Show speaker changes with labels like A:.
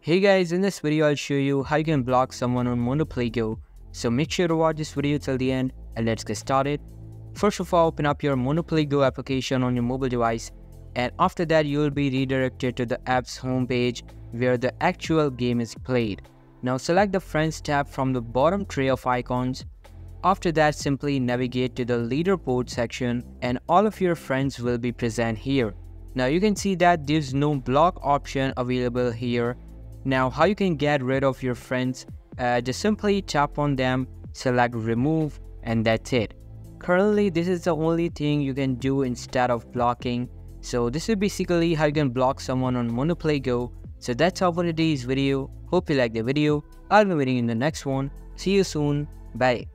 A: Hey guys, in this video I'll show you how you can block someone on Monopoly Go. So make sure to watch this video till the end and let's get started. First of all, open up your Monopoly Go application on your mobile device, and after that you will be redirected to the app's homepage where the actual game is played. Now select the Friends tab from the bottom tray of icons. After that, simply navigate to the leaderboard section and all of your friends will be present here. Now you can see that there's no block option available here. Now how you can get rid of your friends, just simply tap on them, select remove, and that's it. Currently this is the only thing you can do instead of blocking. So this is basically how you can block someone on Monopoly Go. So that's all for today's video. Hope you liked the video. I'll be waiting in the next one. See you soon. Bye.